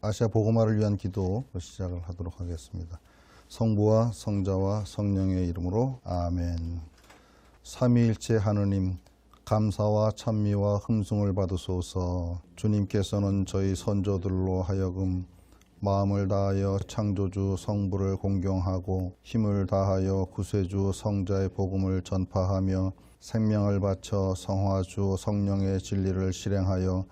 아시아 복음화를 위한 기도 시작을 하도록 하겠습니다. 성부와 성자와 성령의 이름으로 아멘. 삼위일체 하느님, 감사와 찬미와 흠숭을 받으소서. 주님께서는 저희 선조들로 하여금 마음을 다하여 창조주 성부를 공경하고 힘을 다하여 구세주 성자의 복음을 전파하며 생명을 바쳐 성화주 성령의 진리를 실행하여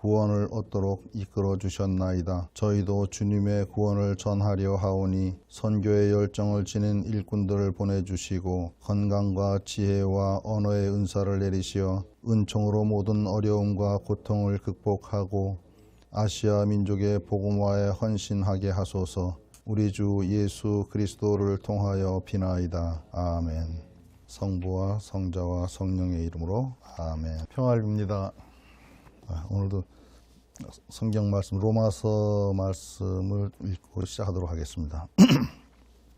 구원을 얻도록 이끌어 주셨나이다. 저희도 주님의 구원을 전하려 하오니 선교의 열정을 지닌 일꾼들을 보내주시고 건강과 지혜와 언어의 은사를 내리시어 은총으로 모든 어려움과 고통을 극복하고 아시아 민족의 복음화에 헌신하게 하소서. 우리 주 예수 그리스도를 통하여 비나이다. 아멘. 성부와 성자와 성령의 이름으로 아멘. 평화를 빕니다. 오늘도 성경 말씀 로마서 말씀을 읽고 시작하도록 하겠습니다.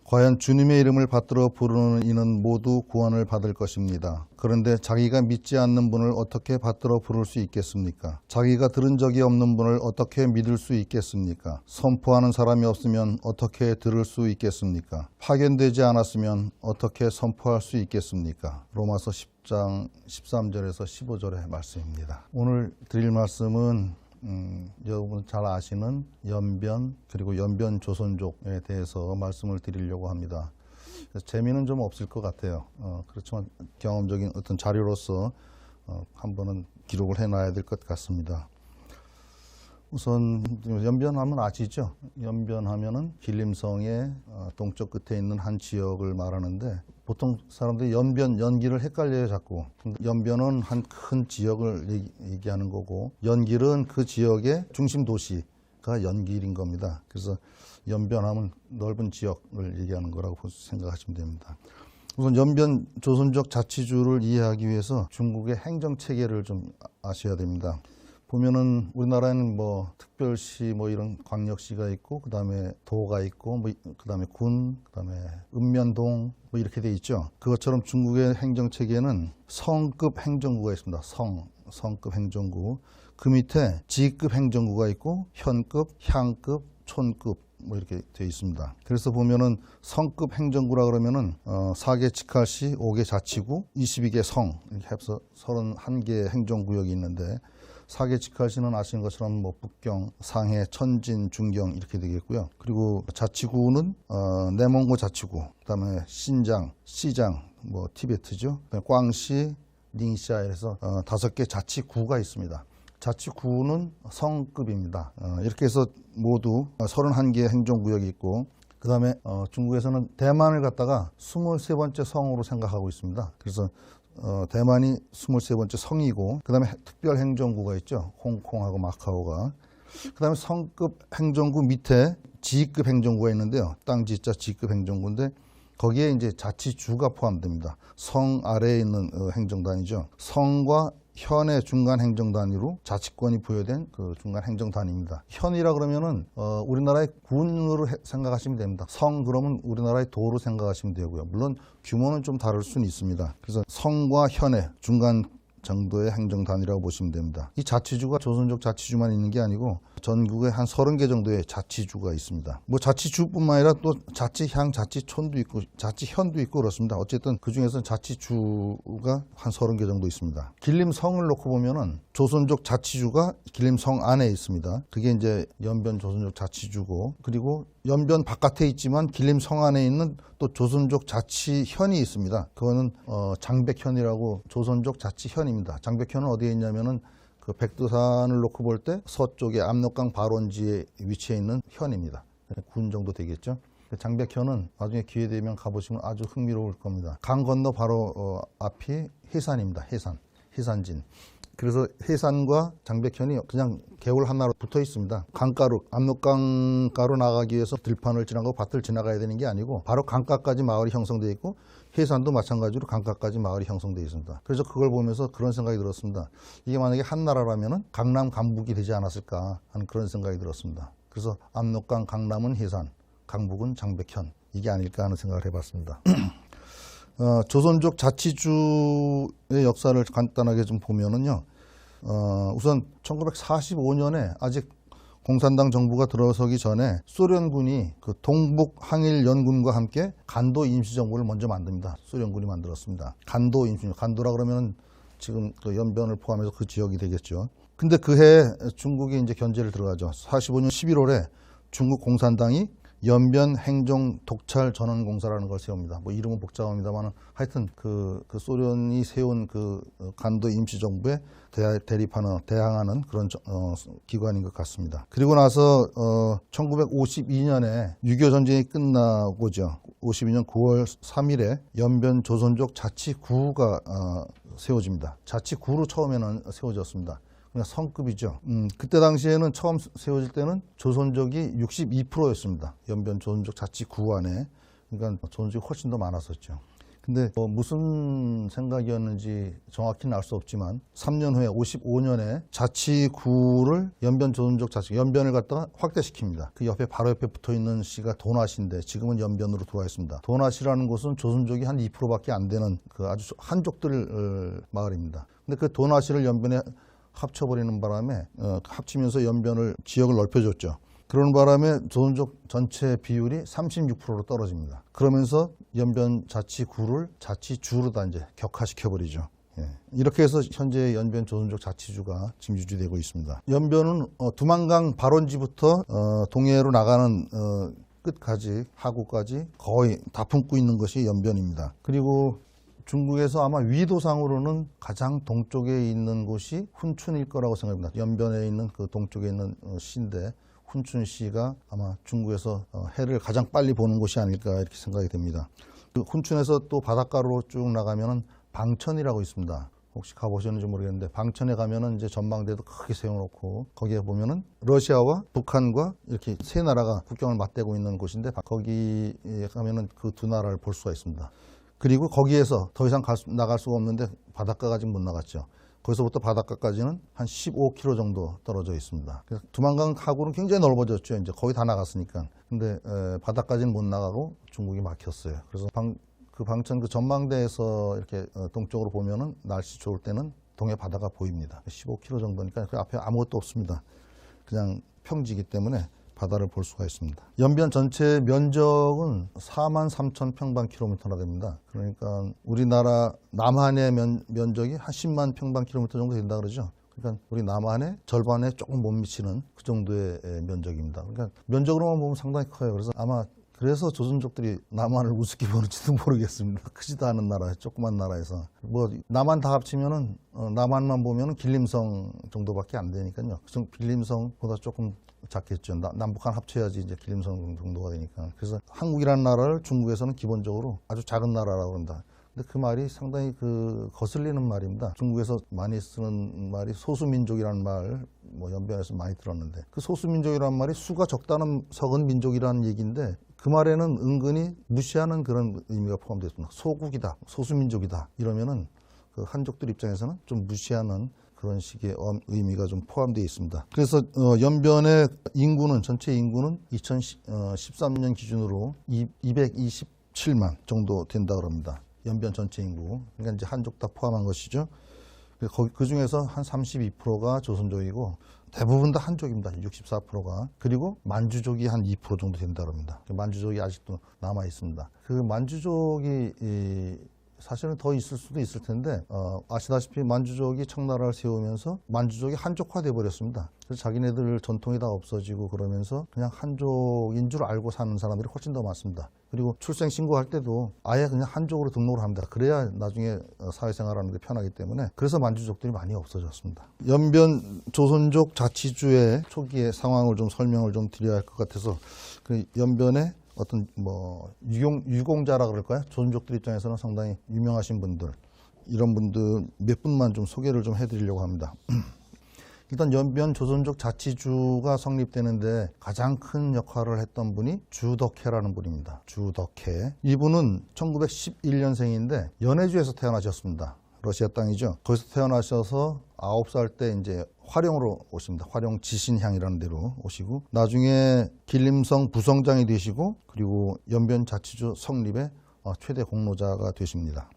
과연 주님의 이름을 받들어 부르는 이는 모두 구원을 받을 것입니다. 그런데 자기가 믿지 않는 분을 어떻게 받들어 부를 수 있겠습니까? 자기가 들은 적이 없는 분을 어떻게 믿을 수 있겠습니까? 선포하는 사람이 없으면 어떻게 들을 수 있겠습니까? 파견되지 않았으면 어떻게 선포할 수 있겠습니까? 로마서 10장 13절에서 15절의 말씀입니다. 오늘 드릴 말씀은 여러분 잘 아시는 연변 그리고 연변 조선족에 대해서 말씀을 드리려고 합니다. 재미는 좀 없을 것 같아요. 그렇지만 경험적인 어떤 자료로서 한 번은 기록을 해놔야 될 것 같습니다. 우선 연변하면 아시죠? 연변하면은 길림성의 동쪽 끝에 있는 한 지역을 말하는데 보통 사람들이 연기를 헷갈려요 자꾸. 연변은 한 큰 지역을 얘기하는 거고 연길은 그 지역의 중심 도시가 연길인 겁니다. 그래서 연변하면 넓은 지역을 얘기하는 거라고 생각하시면 됩니다. 우선 연변 조선족 자치주를 이해하기 위해서 중국의 행정체계를 좀 아셔야 됩니다. 보면은 우리나라에는 뭐 특별시 뭐 이런 광역시가 있고 그다음에 도가 있고 뭐 그다음에 군, 그다음에 읍면동 뭐 이렇게 돼 있죠. 그것처럼 중국의 행정 체계는 성급 행정구가 있습니다. 성급 행정구. 그 밑에 지급 행정구가 있고 현급, 향급, 촌급 뭐 이렇게 돼 있습니다. 그래서 보면은 성급 행정구라 그러면은 4개 직할시, 5개 자치구, 22개 성 이렇게 해서 31개 행정구역이 있는데 4개 직할시는 아시는 것처럼 뭐 북경, 상해, 천진, 중경 이렇게 되겠고요. 그리고 자치구는 내몽고 자치구, 그다음에 신장, 시장, 뭐 티베트죠. 그다음에 꽝시, 닝샤에서 5개 자치구가 있습니다. 자치구는 성급입니다. 이렇게 해서 모두 31개 행정구역이 있고 그 다음에 중국에서는 대만을 갖다가 23번째 성으로 생각하고 있습니다. 그래서 대만이 23번째 성이고 그 다음에 특별 행정구가 있죠. 홍콩하고 마카오가. 그 다음에 성급 행정구 밑에 지급 행정구가 있는데요. 땅지자 지급 행정구인데 거기에 이제 자치주가 포함됩니다. 성 아래에 있는 행정단위죠. 성과 현의 중간 행정단위로 자치권이 부여된 그 중간 행정단위입니다. 현이라 그러면은 우리나라의 군으로 생각하시면 됩니다. 성 그러면 우리나라의 도로 생각하시면 되고요. 물론 규모는 좀 다를 수는 있습니다. 그래서 성과 현의 중간 정도의 행정단위라고 보시면 됩니다. 이 자치주가 조선족 자치주만 있는 게 아니고 전국에 한 30개 정도의 자치주가 있습니다. 뭐 자치주뿐만 아니라 또 자치향, 자치촌도 있고 자치현도 있고 그렇습니다. 어쨌든 그중에서는 자치주가 한 30개 정도 있습니다. 길림성을 놓고 보면은 조선족 자치주가 길림성 안에 있습니다. 그게 이제 연변 조선족 자치주고 그리고 연변 바깥에 있지만 길림성 안에 있는 또 조선족 자치현이 있습니다. 그거는 장백현이라고 조선족 자치현입니다. 장백현은 어디에 있냐면은 그 백두산을 놓고 볼 때 서쪽에 압록강 발원지에 위치해 있는 현입니다. 군 정도 되겠죠. 장백현은 나중에 기회 되면 가보시면 아주 흥미로울 겁니다. 강 건너 바로 앞이 해산입니다. 해산진. 그래서 해산과 장백현이 그냥 개울 하나로 붙어 있습니다. 강가로, 압록강가로 나가기 위해서 들판을 지나고 밭을 지나가야 되는 게 아니고 바로 강가까지 마을이 형성되어 있고 해산도 마찬가지로 강가까지 마을이 형성되어 있습니다. 그래서 그걸 보면서 그런 생각이 들었습니다. 이게 만약에 한 나라라면은 강남, 강북이 되지 않았을까 하는 그런 생각이 들었습니다. 그래서 압록강, 강남은 해산, 강북은 장백현 이게 아닐까 하는 생각을 해봤습니다. 조선족 자치주의 역사를 간단하게 좀 보면은요, 우선 1945년에 아직 공산당 정부가 들어서기 전에 소련군이 그 동북 항일 연군과 함께 간도 임시정부를 먼저 만듭니다. 소련군이 만들었습니다. 간도 임시, 간도라 그러면 지금 그 연변을 포함해서 그 지역이 되겠죠. 근데 그해 중국이 이제 견제를 들어가죠. 45년 11월에 중국 공산당이 연변 행정 독찰 전원공사라는 걸 세웁니다. 뭐 이름은 복잡합니다만 하여튼 그 소련이 세운 그 간도 임시정부에 대항하는 그런 기관인 것 같습니다. 그리고 나서 1952년에 6.25 전쟁이 끝나고죠. 52년 9월 3일에 연변 조선족 자치구가 세워집니다. 자치구로 처음에는 세워졌습니다. 그러니까 성급이죠. 그때 당시에는 처음 세워질 때는 조선족이 62%였습니다. 연변 조선족 자치구 안에. 그러니까 조선족이 훨씬 더 많았었죠. 근데 무슨 생각이었는지 정확히는 알 수 없지만 3년 후에 55년에 자치구를 연변 조선족 자치, 연변을 갖다가 확대시킵니다. 그 옆에 바로 옆에 붙어있는 시가 도나시인데 지금은 연변으로 들어와 있습니다. 도나시라는 곳은 조선족이 한 2%밖에 안 되는 그 아주 한족들 마을입니다. 근데 그 도나시를 연변에 합쳐버리는 바람에 합치면서 연변을 지역을 넓혀줬죠. 그런 바람에 조선족 전체 비율이 36%로 떨어집니다. 그러면서 연변 자치구를 자치주로 다 이제 격화시켜버리죠. 예. 이렇게 해서 현재 연변 조선족 자치주가 지금 유지되고 있습니다. 연변은 두만강 발원지부터 동해로 나가는 끝까지 하구까지 거의 다 품고 있는 것이 연변입니다. 그리고 중국에서 아마 위도상으로는 가장 동쪽에 있는 곳이 훈춘일 거라고 생각합니다. 연변에 있는 그 동쪽에 있는 시인데 훈춘시가 아마 중국에서 해를 가장 빨리 보는 곳이 아닐까 이렇게 생각이 됩니다. 그 훈춘에서 또 바닷가로 쭉 나가면은 방천이라고 있습니다. 혹시 가보셨는지 모르겠는데 방천에 가면은 이제 전망대도 크게 세워놓고 거기에 보면은 러시아와 북한과 이렇게 세 나라가 국경을 맞대고 있는 곳인데 거기에 가면은 그 두 나라를 볼 수가 있습니다. 그리고 거기에서 더 이상 나갈 수가 없는데 바닷가가 아직 못 나갔죠. 거기서부터 바닷가까지는 한 15km 정도 떨어져 있습니다. 그래서 두만강 하구는 굉장히 넓어졌죠. 이제 거의 다 나갔으니까. 근데 바다까지는 못 나가고 중국이 막혔어요. 그래서 그 방천 그 전망대에서 이렇게 동쪽으로 보면은 날씨 좋을 때는 동해 바다가 보입니다. 15km 정도니까 그 앞에 아무것도 없습니다. 그냥 평지이기 때문에 바다를 볼 수가 있습니다. 연변 전체 면적은 43,000평방킬로미터나 됩니다. 그러니까 우리나라 남한의 면적이 한 10만 평방킬로미터 정도 된다 그러죠. 그러니까 우리 남한의 절반에 조금 못 미치는 그 정도의 면적입니다. 그러니까 면적으로만 보면 상당히 커요. 그래서 조선족들이 남한을 우습게 보는지도 모르겠습니다. 크지도 않은 나라, 조그만 나라에서. 뭐 남한 다 합치면은 남한만 보면은 길림성 정도밖에 안 되니까요. 길림성보다 조금 작겠죠. 남북한 합쳐야지 이제 길림성 정도가 되니까. 그래서 한국이라는 나라를 중국에서는 기본적으로 아주 작은 나라라고 한다. 근데 그 말이 상당히 거슬리는 말입니다. 중국에서 많이 쓰는 말이 소수민족이라는 말, 뭐 연변에서 많이 들었는데 그 소수민족이라는 말이 수가 적다는 적은 민족이라는 얘기인데 그 말에는 은근히 무시하는 그런 의미가 포함되어 있습니다. 소국이다, 소수민족이다 이러면은 그 한족들 입장에서는 좀 무시하는 그런 식의 의미가 좀 포함되어 있습니다. 그래서 연변의 인구는 전체 인구는 2013년 기준으로 227만 정도 된다고 합니다. 연변 전체 인구. 그러니까 이제 한족 다 포함한 것이죠. 그 중에서 한 32%가 조선족이고 대부분 다 한족입니다. 64%가. 그리고 만주족이 한 2% 정도 된다고 합니다. 만주족이 아직도 남아 있습니다. 그 만주족이 사실은 더 있을 수도 있을 텐데 아시다시피 만주족이 청나라를 세우면서 만주족이 한족화돼 버렸습니다. 그래서 자기네들 전통이 다 없어지고 그러면서 그냥 한족인 줄 알고 사는 사람들이 훨씬 더 많습니다. 그리고 출생 신고할 때도 아예 그냥 한족으로 등록을 합니다. 그래야 나중에 사회생활하는 데 편하기 때문에. 그래서 만주족들이 많이 없어졌습니다. 연변 조선족 자치주의 초기의 상황을 좀 설명을 좀 드려야 할 것 같아서 그 연변의 어떤 유공자라 그럴까요? 조선족들 입장에서는 상당히 유명하신 분들, 이런 분들 몇 분만 좀 소개를 좀 해드리려고 합니다. 일단 연변 조선족 자치주가 성립되는데 가장 큰 역할을 했던 분이 주덕해라는 분입니다. 주덕해. 이분은 1911년생인데 연해주에서 태어나셨습니다. 러시아 땅이죠. 거기서 태어나셔서 9살 때 이제 화령으로 오십니다. 화령 지신향이라는 데로 오시고 나중에 길림성 부성장이 되시고 그리고 연변 자치주 성립의 최대 공로자가 되십니다.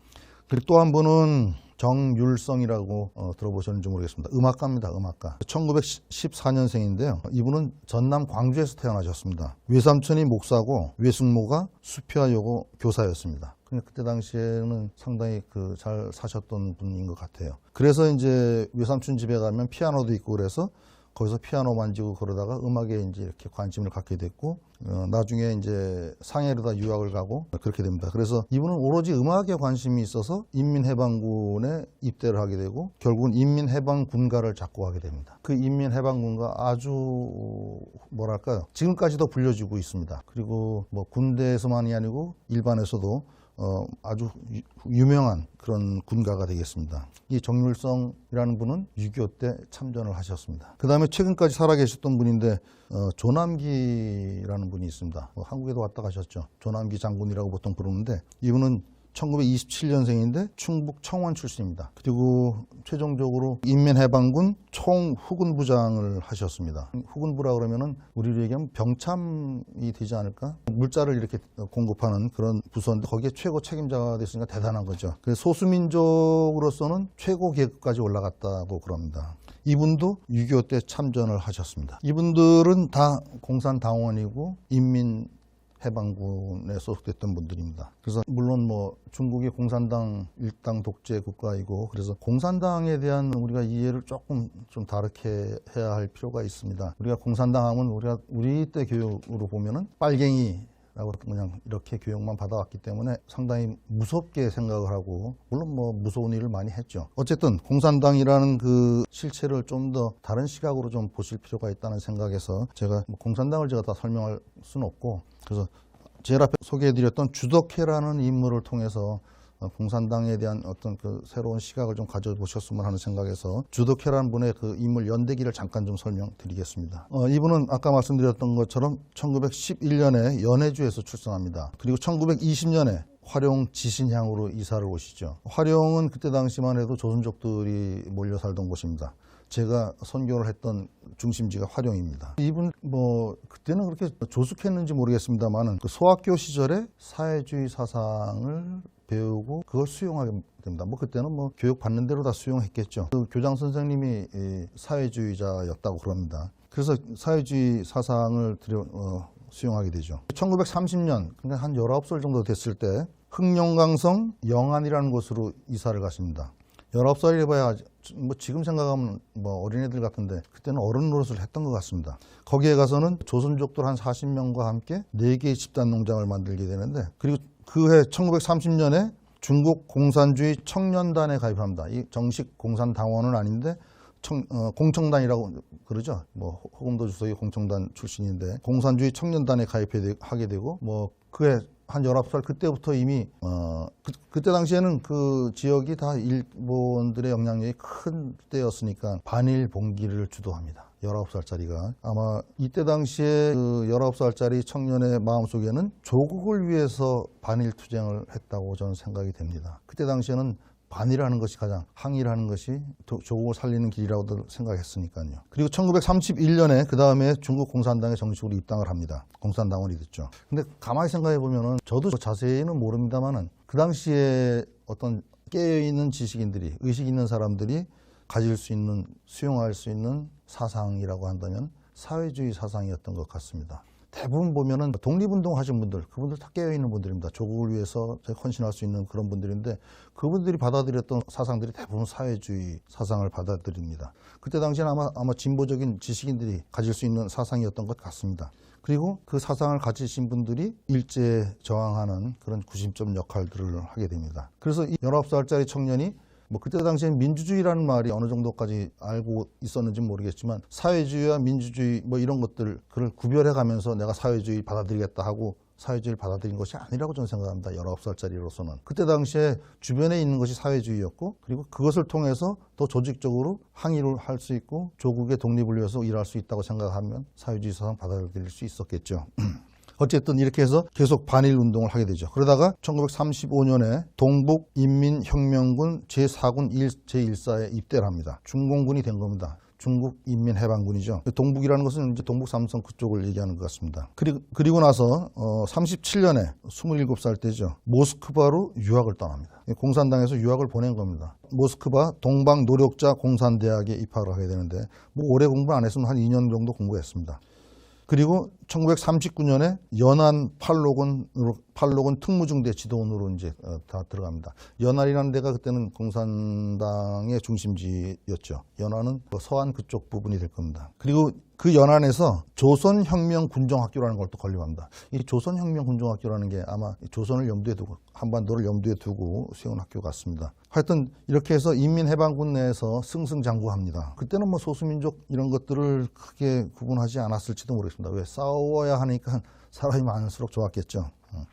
그리고 또 한 분은 정율성이라고 들어보셨는지 모르겠습니다. 음악가입니다. 음악가. 1914년생인데요. 이분은 전남 광주에서 태어나셨습니다. 외삼촌이 목사고 외숙모가 수표여고 교사였습니다. 그때 당시에는 상당히 잘 사셨던 분인 것 같아요. 그래서 이제 외삼촌 집에 가면 피아노도 있고 그래서 거기서 피아노 만지고 그러다가 음악에 이제 이렇게 관심을 갖게 됐고, 나중에 이제 상해로다 유학을 가고 그렇게 됩니다. 그래서 이분은 오로지 음악에 관심이 있어서 인민해방군에 입대를 하게 되고, 결국은 인민해방군가를 작곡하게 됩니다. 그 인민해방군가 아주 뭐랄까요, 지금까지도 불려지고 있습니다. 그리고 뭐 군대에서만이 아니고 일반에서도 아주 유명한 그런 군가가 되겠습니다. 이 정율성이라는 분은 6.25 때 참전을 하셨습니다. 그 다음에 최근까지 살아계셨던 분인데 조남기라는 분이 있습니다. 한국에도 왔다 가셨죠. 조남기 장군이라고 보통 부르는데, 이분은 1927년생인데 충북 청원 출신입니다. 그리고 최종적으로 인민해방군 총후군부장을 하셨습니다. 후군부라 그러면은 우리로 얘기하면 병참이 되지 않을까? 물자를 이렇게 공급하는 그런 부서인데 거기에 최고 책임자가 됐으니까 대단한 거죠. 그래서 소수민족으로서는 최고 계급까지 올라갔다고 그럽니다. 이분도 6.25 때 참전을 하셨습니다. 이분들은 다 공산당원이고 인민해방군에 소속됐던 분들입니다. 그래서 물론 뭐 중국이 공산당 일당 독재 국가이고, 그래서 공산당에 대한 우리가 이해를 조금 좀 다르게 해야 할 필요가 있습니다. 우리가 공산당 하면 우리 때 교육으로 보면은 빨갱이 라고 그냥 이렇게 교육만 받아왔기 때문에 상당히 무섭게 생각을 하고, 물론 뭐 무서운 일을 많이 했죠. 어쨌든 공산당이라는 그 실체를 좀 더 다른 시각으로 좀 보실 필요가 있다는 생각에서 제가 공산당을 제가 다 설명할 수는 없고, 그래서 제일 앞에 소개해드렸던 주덕회라는 인물을 통해서 공산당에 대한 어떤 그 새로운 시각을 좀 가져보셨으면 하는 생각에서 주덕회라는 분의 그 인물 연대기를 잠깐 좀 설명드리겠습니다. 이분은 아까 말씀드렸던 것처럼 1911년에 연해주에서 출생합니다. 그리고 1920년에 화룡 지신향으로 이사를 오시죠. 화룡은 그때 당시만 해도 조선족들이 몰려 살던 곳입니다. 제가 선교를 했던 중심지가 화룡입니다. 이분 뭐 그때는 그렇게 조숙했는지 모르겠습니다만은 그 소학교 시절에 사회주의 사상을 배우고 그걸 수용하게 됩니다. 뭐 그때는 뭐 교육 받는 대로 다 수용했겠죠. 그 교장 선생님이 사회주의자였다고 그럽니다. 그래서 사회주의 사상을 수용하게 되죠. 1930년, 그러니까 한 19살 정도 됐을 때 흑룡강성 영안이라는 곳으로 이사를 가십니다. 19살이 해봐야 뭐 지금 생각하면 뭐 어린애들 같은데 그때는 어른 노릇을 했던 것 같습니다. 거기에 가서는 조선족들 한 40명과 함께 4개의 집단 농장을 만들게 되는데, 그리고 그해 1930년에 중국 공산주의 청년단에 가입합니다. 이 정식 공산당원은 아닌데 공청단이라고 그러죠. 뭐 허금도 주석이 공청단 출신인데 공산주의 청년단에 가입하게 되고, 뭐 그해 한 19살 그때부터 이미 그때 당시에는 그 지역이 다 일본들의 영향력이 큰 때였으니까 반일 봉기를 주도합니다. 19살짜리가. 아마 이때 당시에 그 19살짜리 청년의 마음속에는 조국을 위해서 반일 투쟁을 했다고 저는 생각이 됩니다. 그때 당시에는 반일하는 것이 가장, 항일하는 것이 조국을 살리는 길이라고 생각했으니까요. 그리고 1931년에 그 다음에 중국 공산당에 정식으로 입당을 합니다. 공산당원이 됐죠. 근데 가만히 생각해 보면은 저도 자세히는 모릅니다만은 그 당시에 어떤 깨어있는 지식인들이, 의식 있는 사람들이 가질 수 있는, 수용할 수 있는 사상이라고 한다면 사회주의 사상이었던 것 같습니다. 대부분 보면은 독립운동 하신 분들, 그분들 다 깨어있는 분들입니다. 조국을 위해서 헌신할 수 있는 그런 분들인데, 그분들이 받아들였던 사상들이 대부분 사회주의 사상을 받아들입니다. 그때 당시에는 아마 진보적인 지식인들이 가질 수 있는 사상이었던 것 같습니다. 그리고 그 사상을 가지신 분들이 일제에 저항하는 그런 구심점 역할들을 하게 됩니다. 그래서 이 19살짜리 청년이 뭐 그때 당시엔 민주주의라는 말이 어느 정도까지 알고 있었는지 모르겠지만, 사회주의와 민주주의 뭐 이런 것들, 그걸 구별해 가면서 내가 사회주의 받아들이겠다 하고 사회주의를 받아들인 것이 아니라고 저는 생각합니다. 19살짜리로서는. 그때 당시에 주변에 있는 것이 사회주의였고, 그리고 그것을 통해서 더 조직적으로 항의를 할 수 있고 조국의 독립을 위해서 일할 수 있다고 생각하면 사회주의 사상 받아들일 수 있었겠죠. 어쨌든 이렇게 해서 계속 반일 운동을 하게 되죠. 그러다가 1935년에 동북인민혁명군 제4군 제1사에 입대를 합니다. 중공군이 된 겁니다. 중국 인민해방군이죠. 동북이라는 것은 이제 동북 삼성 그쪽을 얘기하는 것 같습니다. 그리고 나서 37년에 27살 때죠. 모스크바로 유학을 떠납니다. 공산당에서 유학을 보낸 겁니다. 모스크바 동방 노력자 공산대학에 입학을 하게 되는데 뭐 오래 공부 안 했으면 한 2년 정도 공부했습니다. 그리고 1939년에 연안 팔로군 특무중대 지도원으로 이제 다 들어갑니다. 연안이라는 데가 그때는 공산당의 중심지였죠. 연안은 서안 그쪽 부분이 될 겁니다. 그리고 그 연안에서 조선혁명군정학교라는 걸 또 건립합니다. 이 조선혁명군정학교라는 게 아마 조선을 염두에 두고 한반도를 염두에 두고 세운 학교 같습니다. 하여튼 이렇게 해서 인민해방군 내에서 승승장구합니다. 그때는 뭐 소수민족 이런 것들을 크게 구분하지 않았을지도 모르겠습니다. 왜 싸워야 하니까 사람이 많을수록 좋았겠죠.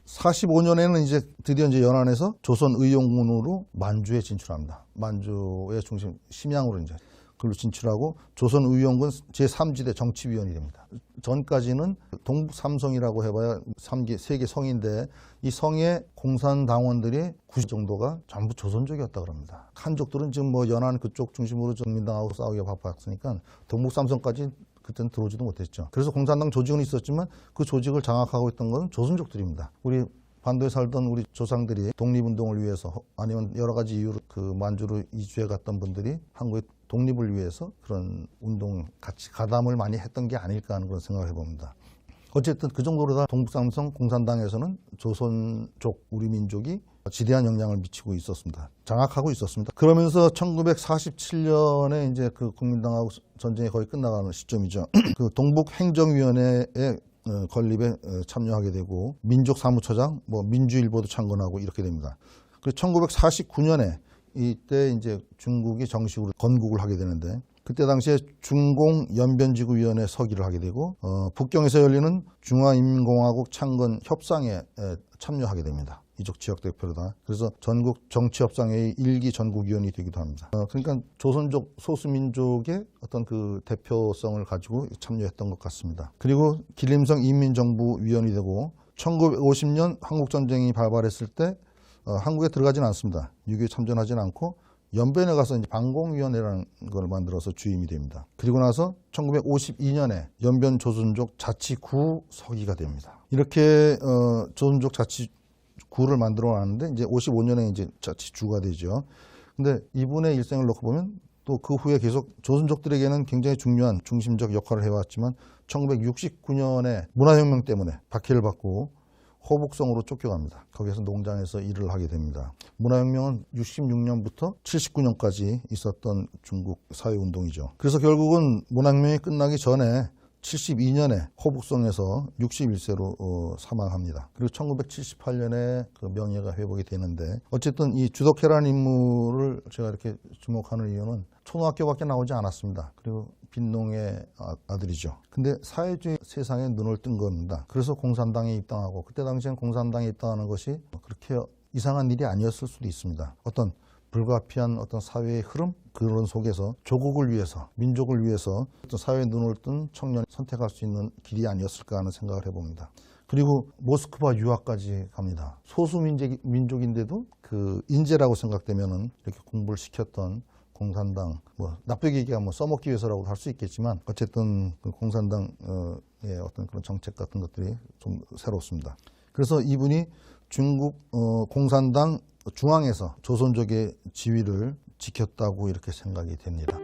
45년에는 이제 드디어 이제 연안에서 조선의용군으로 만주에 진출합니다. 만주의 중심 심양으로 이제 그걸로 진출하고 조선의용군 제3지대 정치위원이 됩니다. 전까지는 동북삼성이라고 해봐야 3개 성인데 이 성의 공산당원들이 90% 정도가 전부 조선족이었다 그럽니다. 한족들은 지금 뭐 연안 그쪽 중심으로 정민당하고 싸우기가 바빴으니까 동북삼성까지 그때는 들어오지도 못했죠. 그래서 공산당 조직은 있었지만 그 조직을 장악하고 있던 건 조선족들입니다. 우리 반도에 살던 우리 조상들이 독립운동을 위해서 아니면 여러 가지 이유로 그 만주로 이주해 갔던 분들이 한국의 독립을 위해서 그런 운동 같이 가담을 많이 했던 게 아닐까 하는 그런 생각을 해봅니다. 어쨌든 그 정도로 다 동북삼성 공산당에서는 조선족 우리 민족이 지대한 영향을 미치고 있었습니다. 장악하고 있었습니다. 그러면서 1947년에 이제 그 국민당하고 전쟁이 거의 끝나가는 시점이죠. 그 동북행정위원회의 건립에 참여하게 되고 민족사무처장, 뭐 민주일보도 창건하고 이렇게 됩니다. 그리고 1949년에 이때 이제 중국이 정식으로 건국을 하게 되는데 그때 당시에 중공연변지구위원회 서기를 하게 되고 북경에서 열리는 중화인민공화국 창건 협상에 참여하게 됩니다. 이쪽 지역 대표로다. 그래서 전국 정치협상회의 1기 전국위원이 되기도 합니다. 그러니까 조선족 소수민족의 어떤 그 대표성을 가지고 참여했던 것 같습니다. 그리고 기림성 인민정부위원이 되고 1950년 한국전쟁이 발발했을 때 한국에 들어가지는 않습니다. 6.25 참전하지는 않고 연변에 가서 이제 방공위원회라는 걸 만들어서 주임이 됩니다. 그리고 나서 1952년에 연변 조선족 자치구 서기가 됩니다. 이렇게 조선족 자치구를 만들어 놨는데 이제 55년에 이제 자치주가 되죠. 근데 이분의 일생을 놓고 보면 또 그 후에 계속 조선족들에게는 굉장히 중요한 중심적 역할을 해왔지만 1969년에 문화혁명 때문에 박해를 받고 호북성으로 쫓겨갑니다. 거기서 농장에서 일을 하게 됩니다. 문화혁명은 66년부터 79년까지 있었던 중국 사회운동이죠. 그래서 결국은 문화혁명이 끝나기 전에 72년에 호북성에서 61세로 사망합니다. 그리고 1978년에 그 명예가 회복이 되는데 어쨌든 이 주덕회라는 인물을 제가 이렇게 주목하는 이유는 초등학교밖에 나오지 않았습니다. 그리고 빈농의 아들이죠. 근데 사회주의 세상에 눈을 뜬 겁니다. 그래서 공산당에 입당하고 그때 당시엔 공산당에 입당하는 것이 그렇게 이상한 일이 아니었을 수도 있습니다. 어떤 불가피한 어떤 사회의 흐름 그런 속에서 조국을 위해서 민족을 위해서 어떤 사회에 눈을 뜬 청년이 선택할 수 있는 길이 아니었을까 하는 생각을 해봅니다. 그리고 모스크바 유학까지 갑니다. 소수 민족인데도 그 인재라고 생각되면은 이렇게 공부를 시켰던 공산당, 뭐 나쁘게 얘기하면 뭐 써먹기 위해서라고도 할 수 있겠지만 어쨌든 그 공산당의 어떤 그런 정책 같은 것들이 좀 새롭습니다. 그래서 이분이 중국 공산당 중앙에서 조선족의 지위를 지켰다고 이렇게 생각이 됩니다.